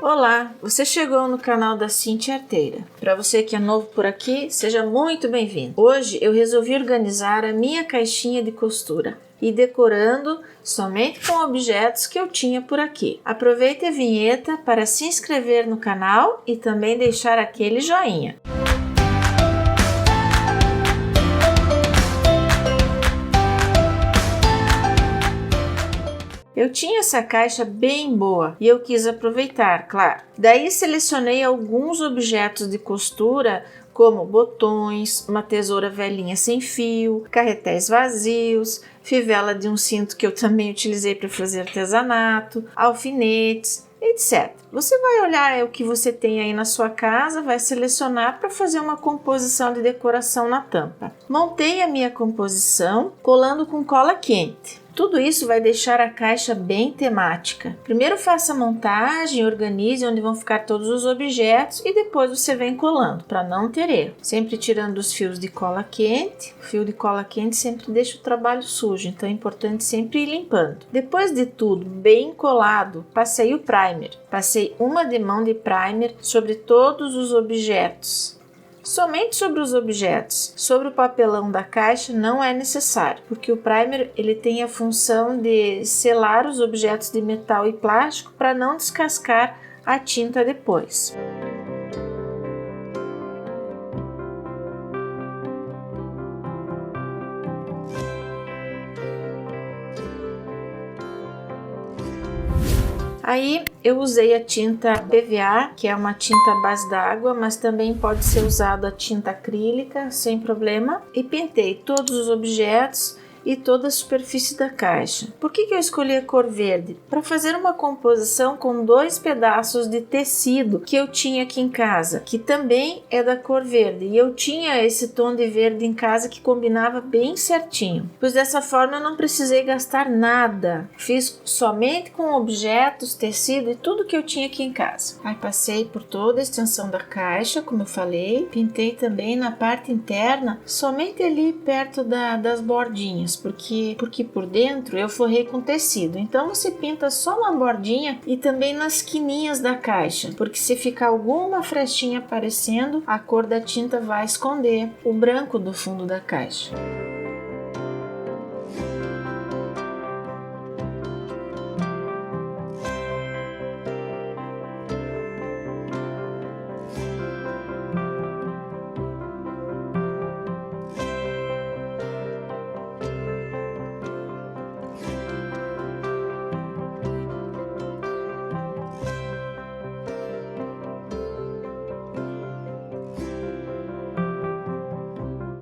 Olá, você chegou no canal da Cintia Arteira. Para você que é novo por aqui, seja muito bem-vindo. Hoje eu resolvi organizar a minha caixinha de costura e decorando somente com objetos que eu tinha por aqui. Aproveite a vinheta para se inscrever no canal e também deixar aquele joinha. Eu tinha essa caixa bem boa e eu quis aproveitar, claro. Daí selecionei alguns objetos de costura, como botões, uma tesoura velhinha sem fio, carretéis vazios, fivela de um cinto que eu também utilizei para fazer artesanato, alfinetes, etc. Você vai olhar o que você tem aí na sua casa, vai selecionar para fazer uma composição de decoração na tampa. Montei a minha composição colando com cola quente. Tudo isso vai deixar a caixa bem temática. Primeiro faça a montagem, organize onde vão ficar todos os objetos e depois você vem colando, para não ter erro. Sempre tirando os fios de cola quente. O fio de cola quente sempre deixa o trabalho sujo, então é importante sempre ir limpando. Depois de tudo bem colado, passei o primer. Passei uma demão de primer sobre todos os objetos. Somente sobre os objetos. Sobre o papelão da caixa não é necessário, porque o primer ele tem a função de selar os objetos de metal e plástico para não descascar a tinta depois. Aí eu usei a tinta PVA, que é uma tinta à base d'água, mas também pode ser usado a tinta acrílica, sem problema. E pintei todos os objetos e toda a superfície da caixa. Por que eu escolhi a cor verde? Para fazer uma composição com 2 pedaços de tecido que eu tinha aqui em casa, que também é da cor verde. E eu tinha esse tom de verde em casa que combinava bem certinho. Pois dessa forma eu não precisei gastar nada. Fiz somente com objetos, tecido e tudo que eu tinha aqui em casa. Aí passei por toda a extensão da caixa, como eu falei. Pintei também na parte interna, somente ali perto das bordinhas. Porque por dentro eu forrei com tecido, então você pinta só uma bordinha e também nas quininhas da caixa, porque se ficar alguma frestinha aparecendo, a cor da tinta vai esconder o branco do fundo da caixa.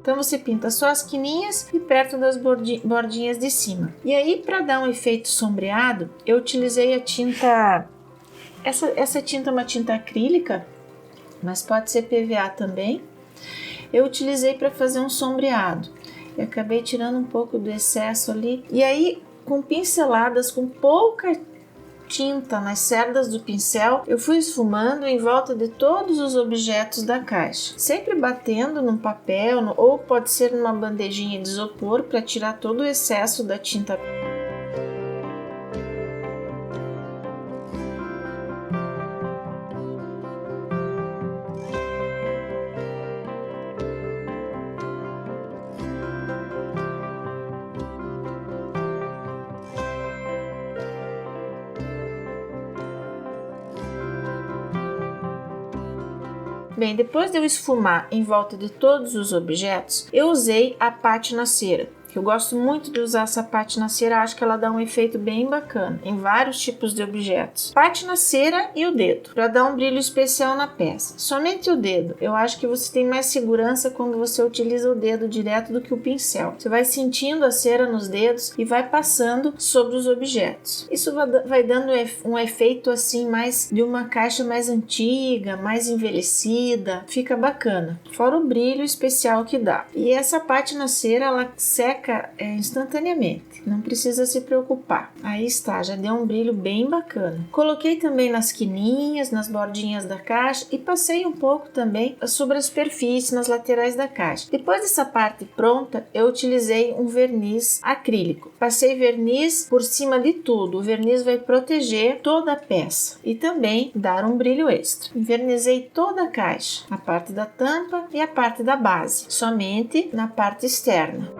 Então você pinta só as quininhas e perto das bordinhas de cima. E aí, para dar um efeito sombreado, eu utilizei a tinta... Essa tinta é uma tinta acrílica, mas pode ser PVA também. Eu utilizei para fazer um sombreado. Eu acabei tirando um pouco do excesso ali. E aí, com pinceladas, com pouca tinta nas cerdas do pincel, eu fui esfumando em volta de todos os objetos da caixa, sempre batendo num papel ou pode ser numa bandejinha de isopor para tirar todo o excesso da tinta. Bem, depois de eu esfumar em volta de todos os objetos, eu usei a pátina cera. Eu gosto muito de usar essa pátina cera, acho que ela dá um efeito bem bacana em vários tipos de objetos. Pátina cera e o dedo, para dar um brilho especial na peça. Somente o dedo, eu acho que você tem mais segurança quando você utiliza o dedo direto do que o pincel. Você vai sentindo a cera nos dedos e vai passando sobre os objetos. Isso vai dando um efeito assim mais de uma caixa mais antiga, mais envelhecida, fica bacana. Fora o brilho especial que dá. E essa pátina cera, ela seca seca instantaneamente, não precisa se preocupar. Aí está, já deu um brilho bem bacana. Coloquei também nas quininhas, nas bordinhas da caixa e passei um pouco também sobre a superfície, nas laterais da caixa. Depois dessa parte pronta, eu utilizei um verniz acrílico. Passei verniz por cima de tudo. O verniz vai proteger toda a peça e também dar um brilho extra. Envernizei toda a caixa, a parte da tampa e a parte da base, somente na parte externa.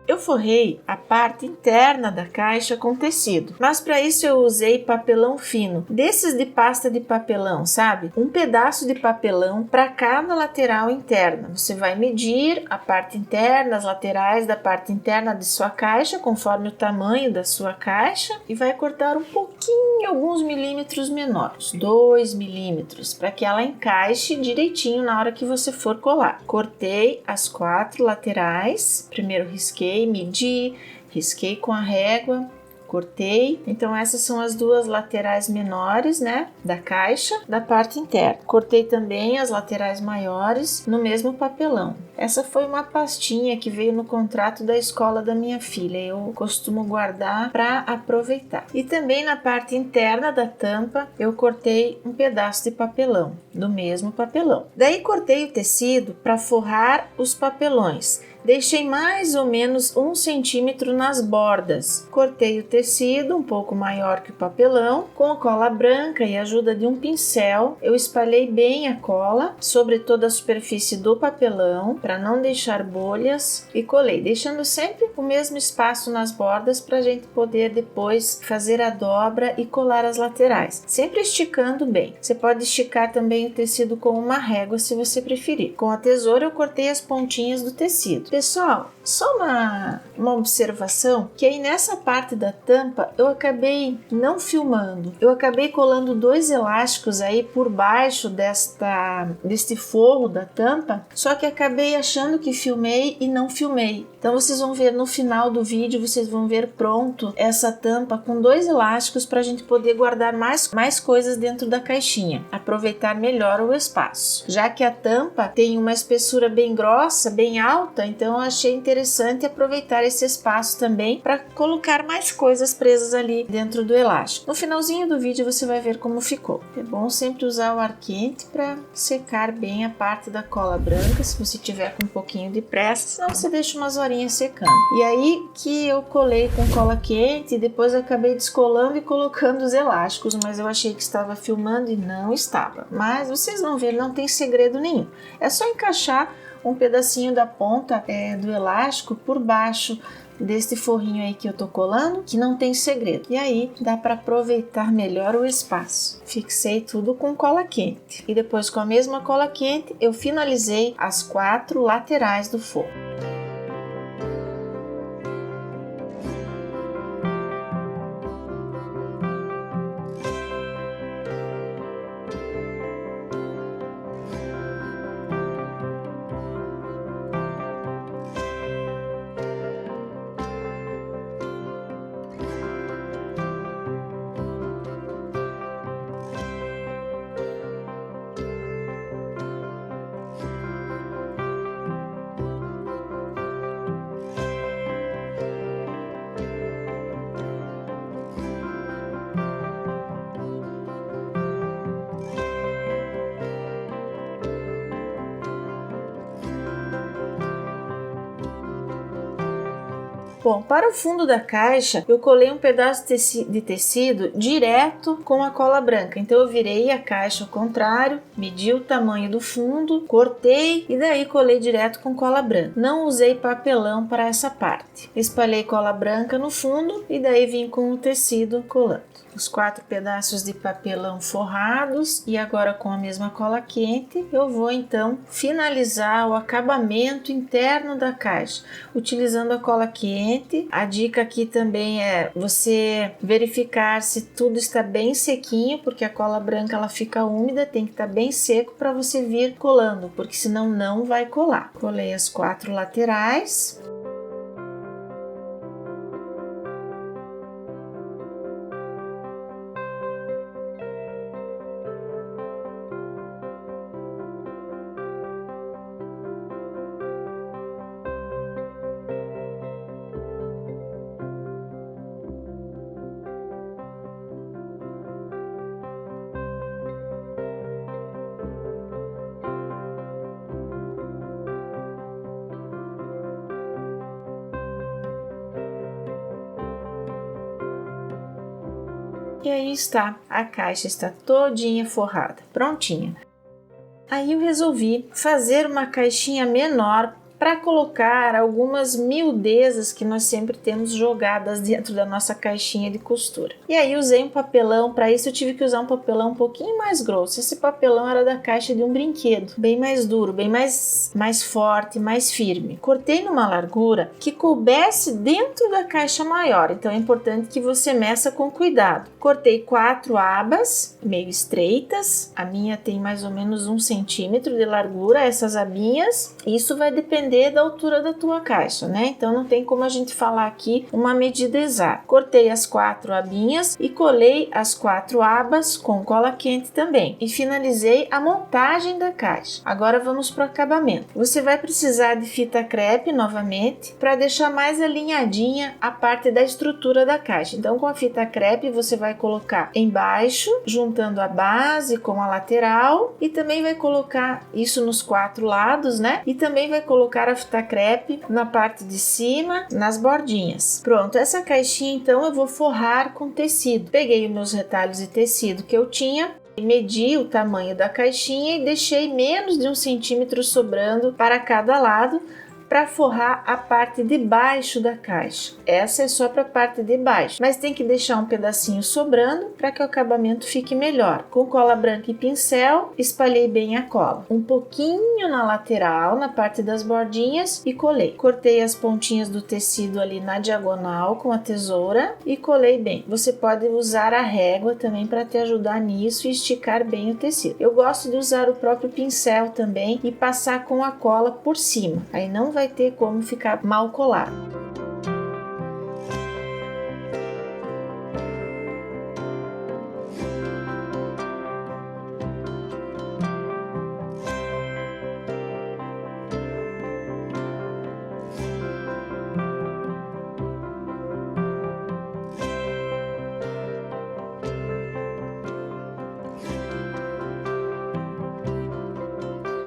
Eu forrei a parte interna da caixa com tecido, mas para isso eu usei papelão fino, desses de pasta de papelão, sabe? Um pedaço de papelão para cada lateral interna. Você vai medir a parte interna, as laterais da parte interna de sua caixa, conforme o tamanho da sua caixa, e vai cortar um pouquinho, alguns milímetros menores, 2 milímetros, para que ela encaixe direitinho na hora que você for colar. Cortei as 4 laterais, primeiro risquei, medi, risquei com a régua, cortei. Então essas são as 2 laterais menores, né, da caixa, da parte interna. Cortei também as laterais maiores no mesmo papelão. Essa foi uma pastinha que veio no contrato da escola da minha filha. Eu costumo guardar para aproveitar. E também na parte interna da tampa eu cortei um pedaço de papelão, do mesmo papelão. Daí cortei o tecido para forrar os papelões. Deixei mais ou menos 1 centímetro nas bordas. Cortei o tecido um pouco maior que o papelão. Com a cola branca e a ajuda de um pincel, eu espalhei bem a cola sobre toda a superfície do papelão para não deixar bolhas e colei, deixando sempre o mesmo espaço nas bordas para a gente poder depois fazer a dobra e colar as laterais, sempre esticando bem. Você pode esticar também o tecido com uma régua se você preferir. Com a tesoura eu cortei as pontinhas do tecido. Pessoal, só uma observação, que aí nessa parte da tampa eu acabei não filmando, eu acabei colando 2 elásticos aí por baixo deste forro da tampa, só que acabei achando que filmei e não filmei. Então vocês vão ver no final do vídeo, vocês vão ver pronto essa tampa com 2 elásticos para a gente poder guardar mais coisas dentro da caixinha, aproveitar melhor o espaço. Já que a tampa tem uma espessura bem grossa, bem alta, então eu achei interessante aproveitar esse espaço também para colocar mais coisas presas ali dentro do elástico. No finalzinho do vídeo você vai ver como ficou. É bom sempre usar o ar quente para secar bem a parte da cola branca, se você tiver com um pouquinho de pressa, senão você deixa umas horinhas secando. E aí que eu colei com cola quente e depois acabei descolando e colocando os elásticos, mas eu achei que estava filmando e não estava. Mas vocês vão ver, não tem segredo nenhum. É só encaixar um pedacinho da ponta do elástico por baixo desse forrinho aí que eu tô colando, que não tem segredo. E aí dá para aproveitar melhor o espaço. Fixei tudo com cola quente. E depois com a mesma cola quente eu finalizei as 4 laterais do forro. Bom, para o fundo da caixa, eu colei um pedaço de tecido direto com a cola branca. Então eu virei a caixa ao contrário, medi o tamanho do fundo, cortei e daí colei direto com cola branca. Não usei papelão para essa parte. Espalhei cola branca no fundo e daí vim com o tecido colando. Os 4 pedaços de papelão forrados e agora com a mesma cola quente eu vou então finalizar o acabamento interno da caixa utilizando a cola quente quente. A dica aqui também é você verificar se tudo está bem sequinho, porque a cola branca ela fica úmida, tem que estar bem seco para você vir colando, porque senão não vai colar. Colei as 4 laterais. E aí está, a caixa está todinha forrada, prontinha. Aí eu resolvi fazer uma caixinha menor para colocar algumas miudezas que nós sempre temos jogadas dentro da nossa caixinha de costura. E aí usei um papelão, para isso eu tive que usar um papelão um pouquinho mais grosso. Esse papelão era da caixa de um brinquedo, bem mais duro, bem mais forte, mais firme. Cortei numa largura que coubesse dentro da caixa maior, então é importante que você meça com cuidado. Cortei 4 abas meio estreitas, a minha tem mais ou menos 1 centímetro de largura, essas abinhas. Isso vai depender da altura da tua caixa, né? Então não tem como a gente falar aqui uma medida exata. Cortei as 4 abinhas e colei as 4 abas com cola quente também. E finalizei a montagem da caixa. Agora vamos para o acabamento. Você vai precisar de fita crepe novamente para deixar mais alinhadinha a parte da estrutura da caixa. Então com a fita crepe você vai colocar embaixo, juntando a base com a lateral, e também vai colocar isso nos 4 lados, né? E também vai colocar a fita crepe na parte de cima, nas bordinhas. Pronto, essa caixinha então eu vou forrar com tecido. Peguei os meus retalhos de tecido que eu tinha, medi o tamanho da caixinha e deixei menos de 1 centímetro sobrando para cada lado, para forrar a parte de baixo da caixa. Essa é só para a parte de baixo, mas tem que deixar um pedacinho sobrando para que o acabamento fique melhor. Com cola branca e pincel, espalhei bem a cola. Um pouquinho na lateral, na parte das bordinhas, e colei. Cortei as pontinhas do tecido ali na diagonal com a tesoura e colei bem. Você pode usar a régua também para te ajudar nisso e esticar bem o tecido. Eu gosto de usar o próprio pincel também e passar com a cola por cima. Aí não vai ter como ficar mal colado.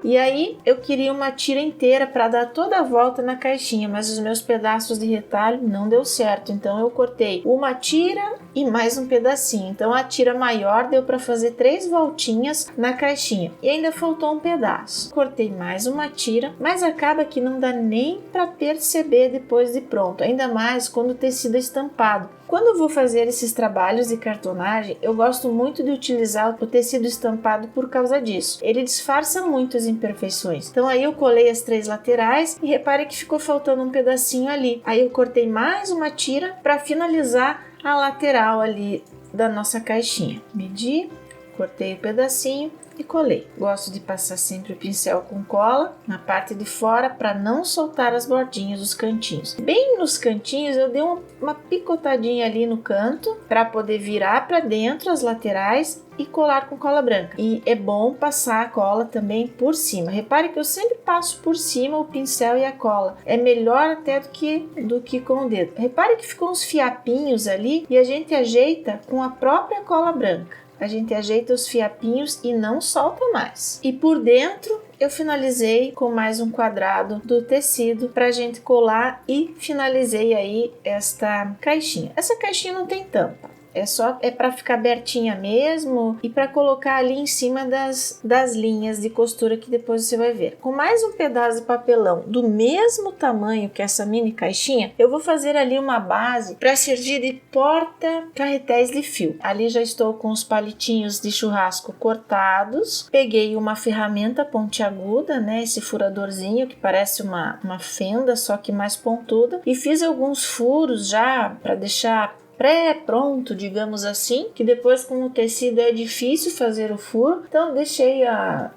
E aí eu queria uma tira inteira para dar toda a volta na caixinha, mas os meus pedaços de retalho não deu certo, então eu cortei uma tira e mais um pedacinho. Então a tira maior deu para fazer 3 voltinhas na caixinha e ainda faltou um pedaço. Cortei mais uma tira, mas acaba que não dá nem para perceber depois de pronto, ainda mais quando o tecido é estampado. Quando eu vou fazer esses trabalhos de cartonagem, eu gosto muito de utilizar o tecido estampado por causa disso. Ele disfarça muito as imperfeições. Então aí eu colei as 3 laterais e repare que ficou faltando um pedacinho ali. Aí eu cortei mais uma tira para finalizar a lateral ali da nossa caixinha. Medi, cortei o pedacinho e colei. Gosto de passar sempre o pincel com cola na parte de fora para não soltar as bordinhas dos cantinhos. Bem nos cantinhos eu dei uma picotadinha ali no canto para poder virar para dentro as laterais e colar com cola branca. E é bom passar a cola também por cima. Repare que eu sempre passo por cima o pincel e a cola. É melhor até do que com o dedo. Repare que ficou uns fiapinhos ali e a gente ajeita com a própria cola branca. A gente ajeita os fiapinhos e não solta mais. E por dentro eu finalizei com mais um quadrado do tecido para a gente colar e finalizei aí esta caixinha. Essa caixinha não tem tampa. É para ficar abertinha mesmo e para colocar ali em cima das linhas de costura que depois você vai ver. Com mais um pedaço de papelão do mesmo tamanho que essa mini caixinha, eu vou fazer ali uma base para servir de porta-carretéis de fio. Ali já estou com os palitinhos de churrasco cortados. Peguei uma ferramenta pontiaguda, né? Esse furadorzinho que parece uma fenda, só que mais pontuda. E fiz alguns furos já para deixar pré-pronto, digamos assim, que depois com o tecido é difícil fazer o furo, então deixei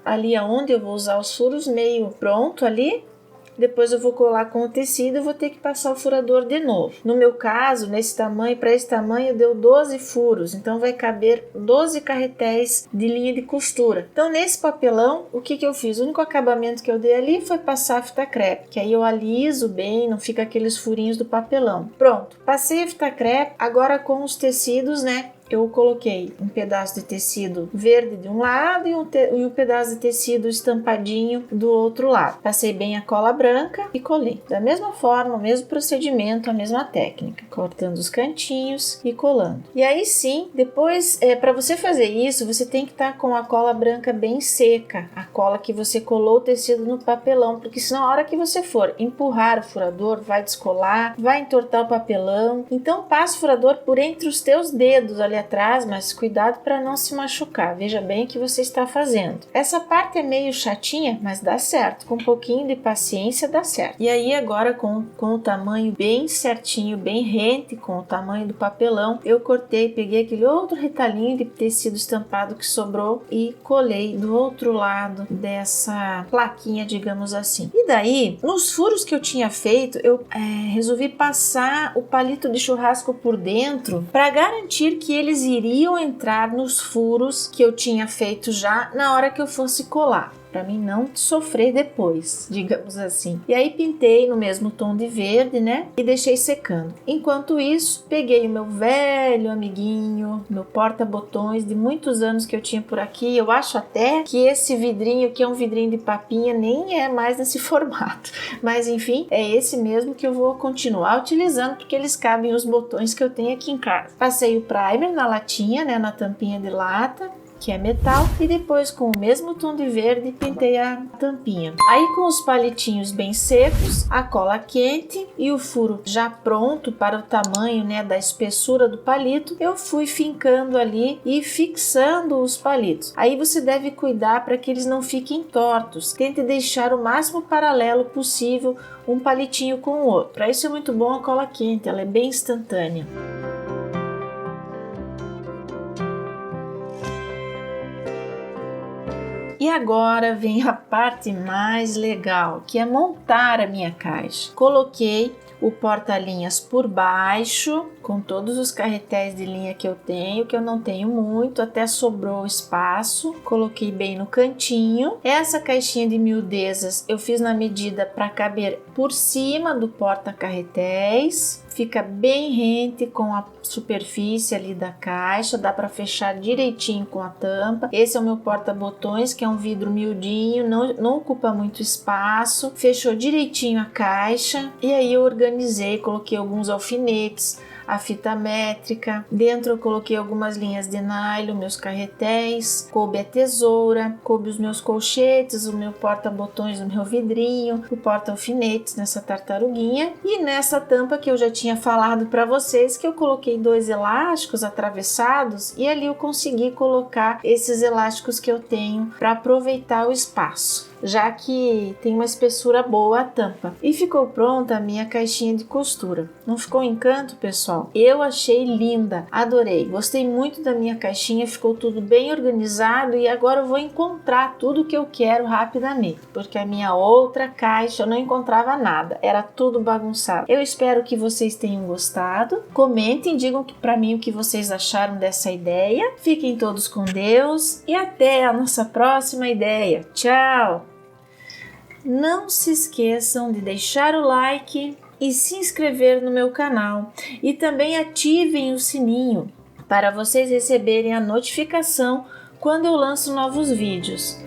ali aonde eu vou usar os furos meio pronto ali. Depois eu vou colar com o tecido e vou ter que passar o furador de novo. No meu caso, nesse tamanho, para esse tamanho, deu 12 furos. Então vai caber 12 carretéis de linha de costura. Então nesse papelão, o que eu fiz? O único acabamento que eu dei ali foi passar a fita crepe, que aí eu aliso bem, não fica aqueles furinhos do papelão. Pronto, passei a fita crepe, agora com os tecidos, né? Eu coloquei um pedaço de tecido verde de um lado e um pedaço de tecido estampadinho do outro lado. Passei bem a cola branca e colei. Da mesma forma, o mesmo procedimento, a mesma técnica. Cortando os cantinhos e colando. E aí sim, depois, para você fazer isso, você tem que estar com a cola branca bem seca. A cola que você colou o tecido no papelão, porque senão a hora que você for empurrar o furador, vai descolar, vai entortar o papelão. Então passa o furador por entre os teus dedos ali atrás, mas cuidado para não se machucar. Veja bem o que você está fazendo. Essa parte é meio chatinha, mas dá certo. Com um pouquinho de paciência dá certo. E aí agora com o tamanho bem certinho, bem rente com o tamanho do papelão, eu cortei, peguei aquele outro retalhinho de tecido estampado que sobrou e colei do outro lado dessa plaquinha, digamos assim. E daí, nos furos que eu tinha feito, eu resolvi passar o palito de churrasco por dentro para garantir que eles iriam entrar nos furos que eu tinha feito já na hora que eu fosse colar, para mim não sofrer depois, digamos assim. E aí pintei no mesmo tom de verde, né? E deixei secando. Enquanto isso, peguei o meu velho amiguinho, meu porta-botões de muitos anos que eu tinha por aqui. Eu acho até que esse vidrinho, que é um vidrinho de papinha, nem é mais nesse formato. Mas enfim, é esse mesmo que eu vou continuar utilizando, porque eles cabem os botões que eu tenho aqui em casa. Passei o primer na latinha, né? Na tampinha de lata, que é metal, e depois com o mesmo tom de verde pintei a tampinha. Aí com os palitinhos bem secos, a cola quente e o furo já pronto para o tamanho, né, da espessura do palito, eu fui fincando ali e fixando os palitos. Aí você deve cuidar para que eles não fiquem tortos. Tente deixar o máximo paralelo possível um palitinho com o outro. Para isso é muito bom a cola quente, ela é bem instantânea. E agora vem a parte mais legal, que é montar a minha caixa. Coloquei o porta-linhas por baixo, com todos os carretéis de linha que eu tenho, que eu não tenho muito, até sobrou espaço. Coloquei bem no cantinho. Essa caixinha de miudezas eu fiz na medida para caber por cima do porta-carretéis. Fica bem rente com a superfície ali da caixa, dá para fechar direitinho com a tampa. Esse é o meu porta-botões, que é um vidro miudinho, não ocupa muito espaço. Fechou direitinho a caixa e aí eu organizei, coloquei alguns alfinetes, a fita métrica. Dentro eu coloquei algumas linhas de nylon, meus carretéis, coube a tesoura, coube os meus colchetes, o meu porta-botões no meu vidrinho, o porta-alfinetes nessa tartaruguinha e nessa tampa que eu já tinha falado para vocês, que eu coloquei 2 elásticos atravessados e ali eu consegui colocar esses elásticos que eu tenho para aproveitar o espaço, já que tem uma espessura boa a tampa. E ficou pronta a minha caixinha de costura. Não ficou um encanto, pessoal? Eu achei linda, adorei, gostei muito da minha caixinha, ficou tudo bem organizado e agora eu vou encontrar tudo que eu quero rapidamente, porque a minha outra caixa eu não encontrava nada, era tudo bagunçado. Eu espero que vocês tenham gostado, comentem, digam para mim o que vocês acharam dessa ideia. Fiquem todos com Deus e até a nossa próxima ideia. Tchau! Não se esqueçam de deixar o like e se inscrever no meu canal e também ativem o sininho para vocês receberem a notificação quando eu lanço novos vídeos.